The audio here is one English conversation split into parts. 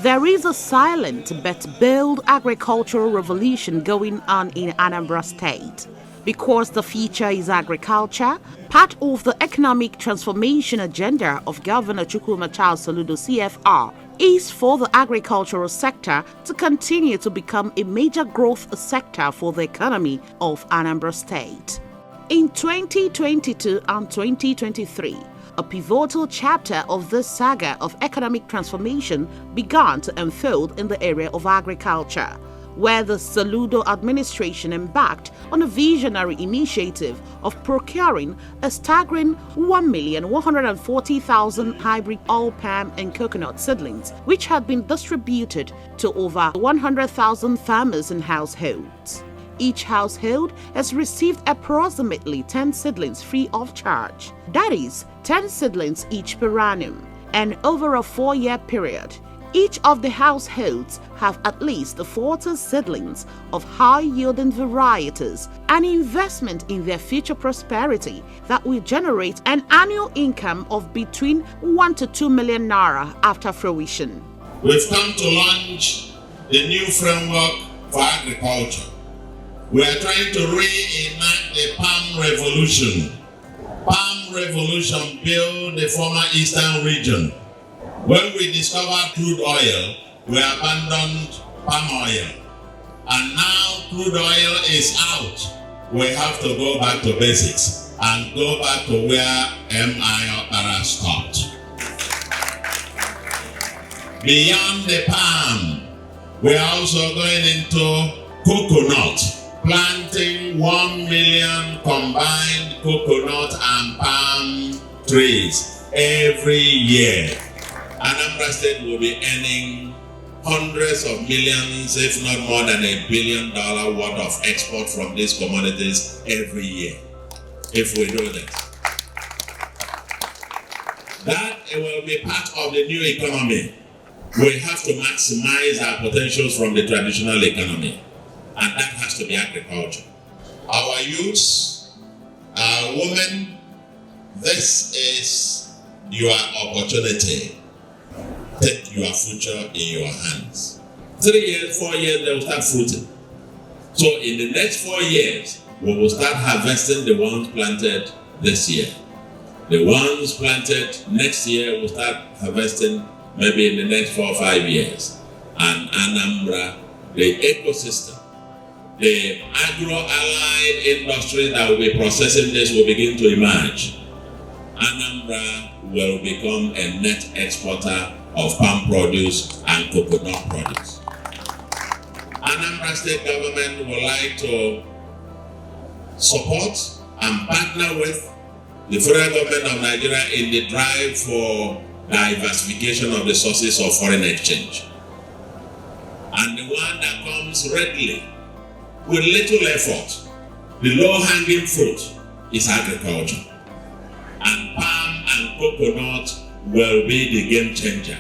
There is a silent but bold agricultural revolution going on in Anambra State. Because the future is agriculture, part of the economic transformation agenda of Governor Soludo CFR is for the agricultural sector to continue to become a major growth sector for the economy of Anambra State. In 2022 and 2023, a pivotal chapter of this saga of economic transformation began to unfold in the area of agriculture, where the Soludo administration embarked on a visionary initiative of procuring a staggering 1,140,000 hybrid oil palm and coconut seedlings, which had been distributed to over 100,000 farmers and households. Each household has received approximately 10 seedlings free of charge. That is, 10 seedlings each per annum. And over a 4-year period, each of the households have at least 40 seedlings of high-yielding varieties, an investment in their future prosperity that will generate an annual income of between 1 to 2 million naira after fruition. We've come to launch the new framework for agriculture. We are trying to reenact the palm revolution. Palm revolution built the former eastern region. When we discovered crude oil, we abandoned palm oil. And now crude oil is out. We have to go back to basics and go back to where M.I. Okpara stopped. Beyond the palm, we are also going into coconut, planting 1 million combined coconut and palm trees every year. Anambra State will be earning hundreds of millions, if not more than $1 billion worth of export from these commodities every year, if we do this. That will be part of the new economy. We have to maximize our potentials from the traditional economy, and that has to be agriculture. Our youths, our women, this is your opportunity. Take your future in your hands. 3 years, 4 years, they will start fruiting. So in the next 4 years, we will start harvesting the ones planted this year. The ones planted next year will start harvesting maybe in the next 4 or 5 years. And Anambra, the ecosystem, the agro-allied industry that will be processing this will begin to emerge. Anambra will become a net exporter of palm produce and coconut produce. Anambra State government would like to support and partner with the federal government of Nigeria in the drive for diversification of the sources of foreign exchange. And the one that comes readily with little effort, the low-hanging fruit, is agriculture. And palm and coconut will be the game changer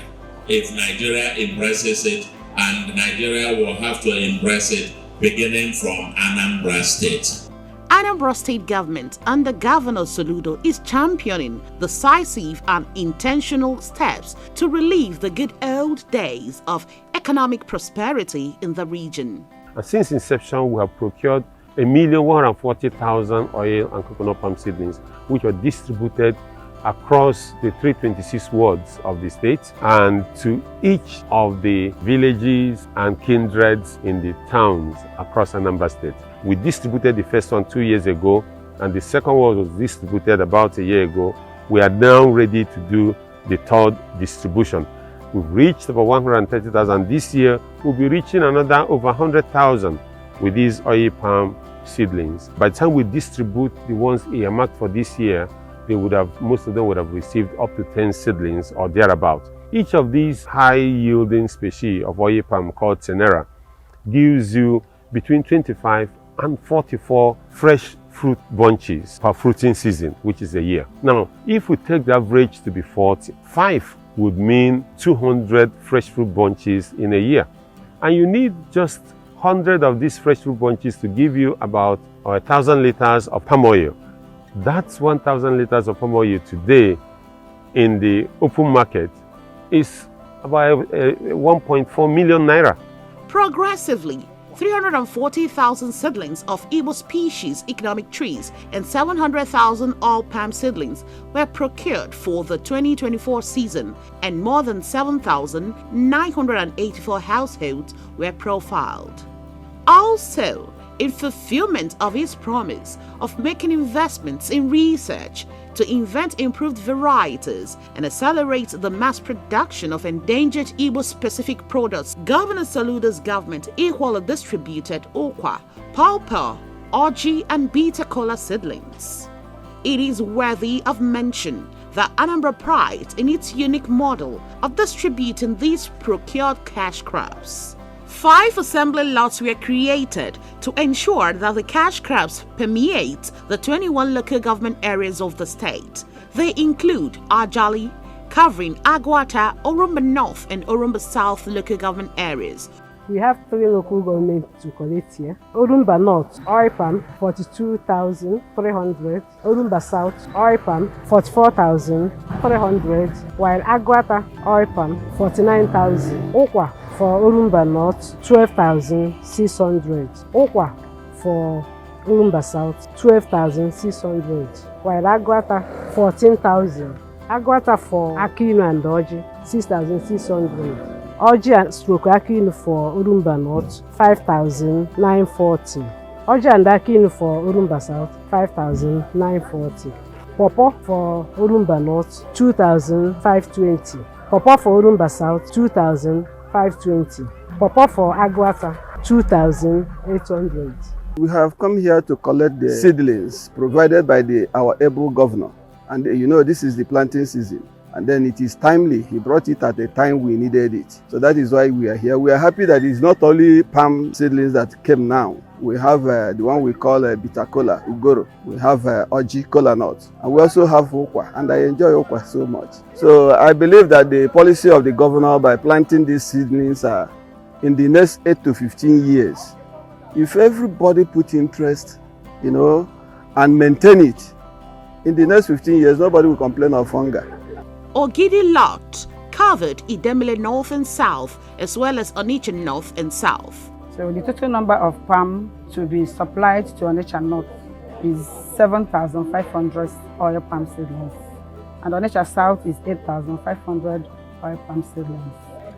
if Nigeria embraces it, and Nigeria will have to embrace it beginning from Anambra State. Anambra State government under Governor Soludo is championing decisive and intentional steps to relieve the good old days of economic prosperity in the region. And since inception, we have procured 1,140,000 oil and coconut palm seedlings, which were distributed across the 326 wards of the state and to each of the villages and kindreds in the towns across Anambra State. We distributed the first one 2 years ago, and the second one was distributed about a year ago. We are now ready to do the third distribution. We've reached about 130,000 this year. We'll be reaching another over 100,000 with these oil palm seedlings. By the time we distribute the ones earmarked for this year, most of them would have received up to 10 seedlings or thereabout. Each of these high-yielding species of oil palm called Tenera gives you between 25 and 44 fresh fruit bunches per fruiting season, which is a year. Now, if we take the average to be 40, 5 would mean 200 fresh fruit bunches in a year. And you need just 100 of these fresh fruit bunches to give you about 1,000 liters of palm oil. That's 1,000 liters of palm oil today in the open market is about 1.4 million naira. Progressively, 340,000 seedlings of Igbo species economic trees and 700,000 oil palm seedlings were procured for the 2024 season, and more than 7,984 households were profiled. Also, in fulfillment of his promise of making investments in research to invent improved varieties and accelerate the mass production of endangered Igbo-specific products, Governor Soludo's government equally distributed okwa, pawpaw, orji, and bitter kola seedlings. It is worthy of mention that Anambra prides in its unique model of distributing these procured cash crops. 5 assembly lots were created to ensure that the cash crops permeate the 21 local government areas of the state. They include Ajali, covering Agwata, Orumba North and Orumba South local government areas. We have 3 local governments to collect here. Orumba North, oil palm, 42,300. Orumba South, oil palm, 44,300. While Agwata, oil palm, 49,000. Okwa for Orumba North, 12,600. Okwa for Orumba South, 12,600. While Agwata, 14,000. Agwata for Akinu and Oji, 6,600. Orji and stroke Akinu for Orumba North, 5,940. Orji and Akinu for Orumba South, 5,940. Pawpaw for Orumba North, 2,520. Pawpaw for Orumba South, 2,520. Pawpaw for Agwata, 2,800. We have come here to collect the seedlings provided by our able governor. And you know, this is the planting season. And then it is timely. He brought it at a time we needed it. So that is why we are here. We are happy that it's not only palm seedlings that came now. We have the one we call bitter kola, ugoro. We have orji, kola nut. And we also have okwa. And I enjoy okwa so much. So I believe that the policy of the governor by planting these seedlings in the next 8 to 15 years, if everybody put interest, you know, and maintain it, in the next 15 years, nobody will complain of hunger. Ogidi lot covered Idemili North and South, as well as Onitsha North and South. So the total number of palm to be supplied to Onitsha North is 7,500 oil palm seedlings, and Onitsha South is 8,500 oil palm seedlings.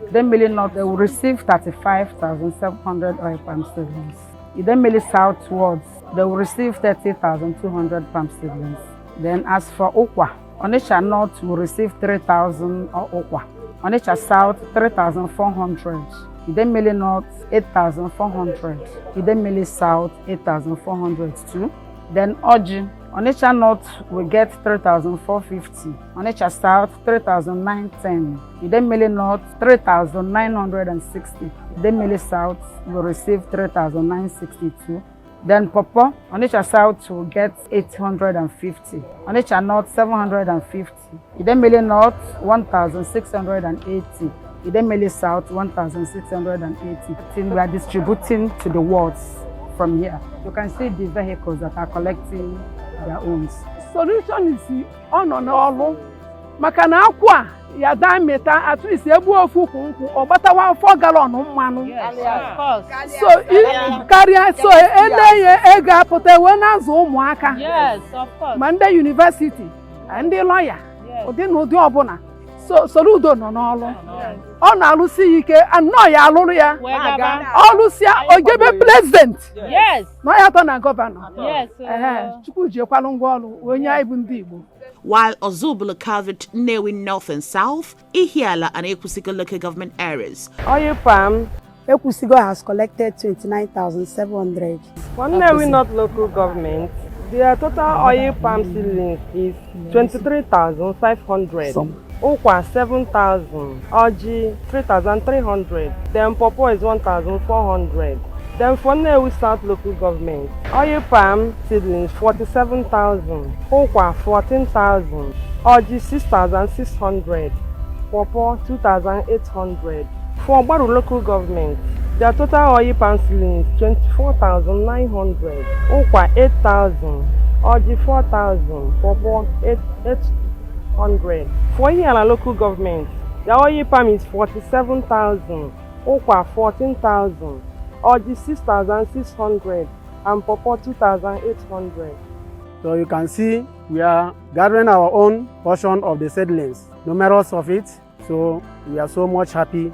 Idemili North, they will receive 35,700 oil palm seedlings. Idemili Southwards, they will receive 30,200 palm seedlings. Then as for okwa, Onitsha North will receive 3,000 okwa. Onitsha South, 3,400. Idemili North, 8,400. Idemili South, 8,400 too. Then orji, Onitsha North will get 3,450. Onitsha South, 3,910. Idemili North, 3,960. Idemili South will receive 3,962. Then pawpaw, Onitsha South will get 850. Onitsha North, 750. Idemili North, 1,680. Idemili South, 1,680. We are distributing to the wards from here. You can see the vehicles that are collecting their own. Solution is on all. Makana akwa ya da meta at least ebu ofu kunku obata 4 gallon mmanu. Yes, of course. So carry so ele ega pụta we na azụ ụmụaka. Yes, of course. Mande university and the lawyer. Odi n'ụdị ọbụla. So Soludo nọ n'ọlụ. Ọ na-alụsi ike anọ ya alụrụ ya. Ọ lụsịa ojebe president. Yes. Nọ ya tọ na governor. Yes. Chukwu jekwalụ ngwa ọlụ onye anyị bụ ndị Igbo. While Ozubula covered Newi North and South, Ihiala and Ekwusigo local government areas. Oil palm, Ekwusigo has collected 29,700. one Newi North local government, their total oil palm seedlings is 23,500. Okwa 7,000, orji 3,300, then pawpaw is 1,400. Then for Newi South local government, oil palm seedlings 47,000, okwa 14,000, orji 6,600, pawpaw 2,800. For Baru local government, their total oil palm seedlings 24,900, okwa 8,000, orji 4,000, pawpaw 800. For Ihiala local government, The oil palm is 47,000, okwa 14,000, orji 6,600, and pawpaw 2,800. So you can see we are gathering our own portion of the seedlings, numerous of it. So we are so much happy.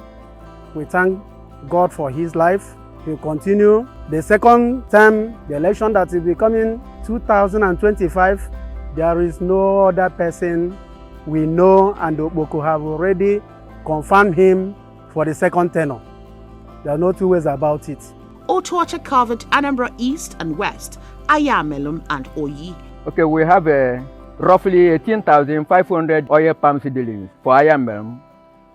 We thank God for his life. He'll continue. The second time, the election that will be coming 2025, there is no other person we know, and Okpoko have already confirmed him for the second tenure. There are no two ways about it. Onitsha covered Anambra East and West, Ayamelum and Oyi. Okay, we have roughly 18,500 oil palm seedlings for Ayamelum,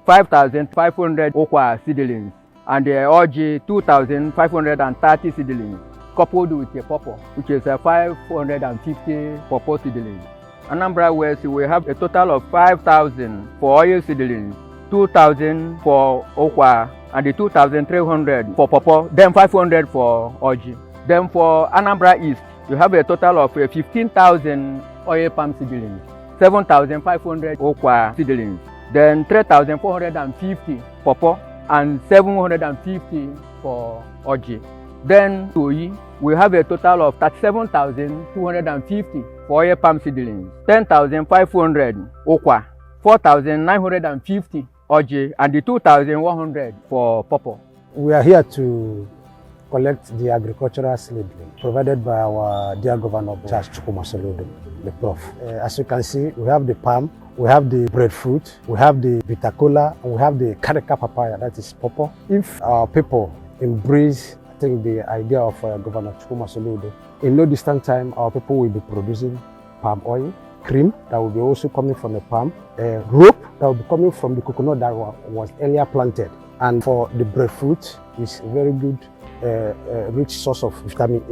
5,500 okwa seedlings, and orji 2,530 seedlings, coupled with a pawpaw, which is 550 pawpaw seedlings. Anambra West, we have a total of 5,000 for oil seedlings, 2,000 for okwa, and the 2,300 for pawpaw, then 500 for orji. Then for Anambra East, you have a total of 15,000 oil palm seedlings, 7,500 okwa seedlings, then 3,450 pawpaw, and 750 for orji. Then to Oyi, we have a total of 37,250 for oil palm seedlings, 10,500 okwa, 4,950 orji, and the 2,100 for pawpaw. We are here to collect the agricultural seedling provided by our dear Governor, Soludo, the Prof. As you can see, we have the palm, we have the breadfruit, we have the bitter cola, and we have the karika papaya, that is pawpaw. If our people embrace, I think, the idea of Governor Soludo, in no distant time, our people will be producing palm oil, cream that will be also coming from the palm, rope that will be coming from the coconut that was earlier planted. And for the breadfruit, it's a very good rich source of vitamin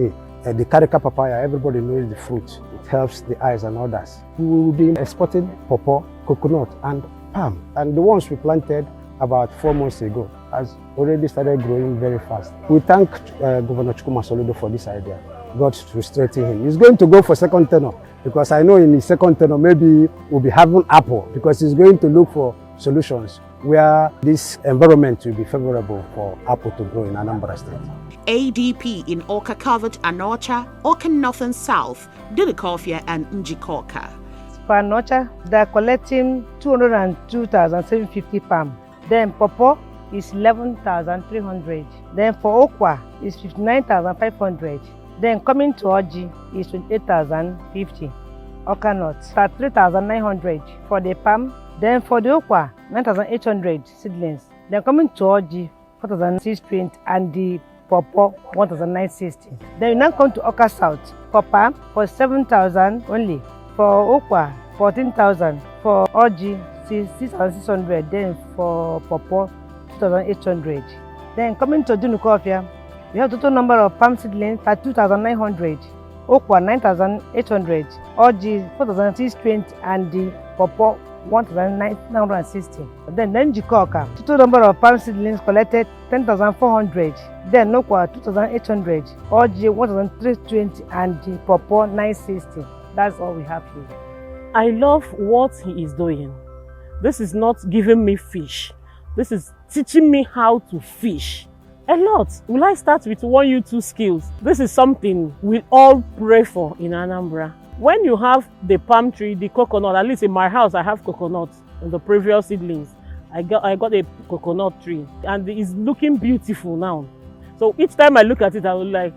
A. The karika papaya, everybody knows the fruit. It helps the eyes and others. We will be exporting pawpaw, coconut, and palm. And the ones we planted about 4 months ago has already started growing very fast. We thank Governor Soludo for this idea. God to strengthen him. He's going to go for second tenure, because I know in his second tenure maybe we'll be having apple, because he's going to look for solutions where this environment will be favorable for apple to grow in Anambra State. ADP in Oka covered Onitsha, Oka North and South, Dudukofia and Njikoka. For Onitsha, they're collecting 202,750 palm. Then pawpaw is 11,300. Then for okwa is 59,500. Then coming to orji is 28,050. Oka North, 3,900 for the palm. Then for the okwa, 9,800 seedlings. Then coming to orji, 4,620, and the pawpaw 1,960. Then you now come to Oka South for palm for 7,000 only. For okwa 14,000. For orji 6,600. Then for pawpaw 2,800. Then coming to Dunukofia, we have total number of palm seedlings at 2,900. Okwa 9,800. Orji 4,620, and the pawpaw 1,960. Then Njikoka, total number of palm seedlings collected 10,400. Then okwa 2,800. Orji 1,320, and the pawpaw 960. That's all we have here. I love what he is doing. This is not giving me fish. This is teaching me how to fish. A lot. Will I start with 1 or 2 skills? This is something we all pray for in Anambra. When you have the palm tree, the coconut, at least in my house I have coconut in the previous seedlings. I got a coconut tree, and it's looking beautiful now. So each time I look at it, I will like,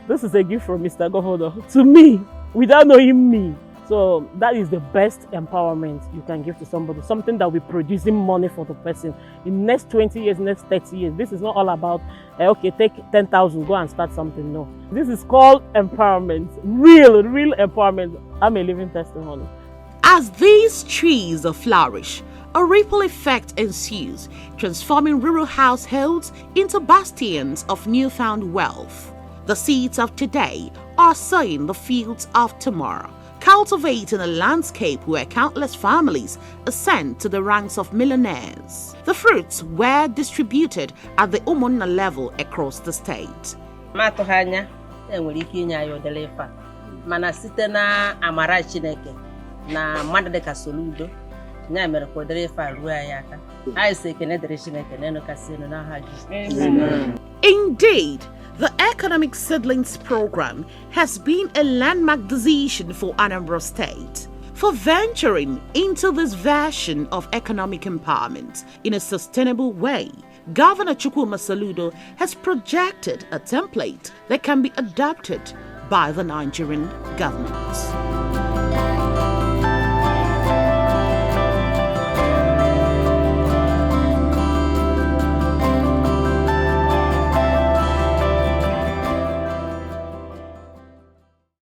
this is a gift from Mr. Governor to me, without knowing me. So that is the best empowerment you can give to somebody, something that will be producing money for the person in next 20 years, next 30 years. This is not all about, okay, take 10,000, go and start something. No, this is called empowerment, real empowerment. I'm a living testimony. As these trees flourish, a ripple effect ensues, transforming rural households into bastions of newfound wealth. The seeds of today are sowing the fields of tomorrow, cultivating a landscape where countless families ascend to the ranks of millionaires. The fruits were distributed at the Ụmụnna level across the state. Matụghanya enwere ike inye anyị odelefa, mana site na amara Chineke na mmadụ dịka Soludo, nya mere ka ụdịrị ife a ruo anyị aka anyị si ekene dịrị Chineke n'elu kasị elu n'aha Jizọs. Indeed, the Economic Seedlings program has been a landmark decision for Anambra State. For venturing into this version of economic empowerment in a sustainable way, Governor Soludo has projected a template that can be adopted by the Nigerian government.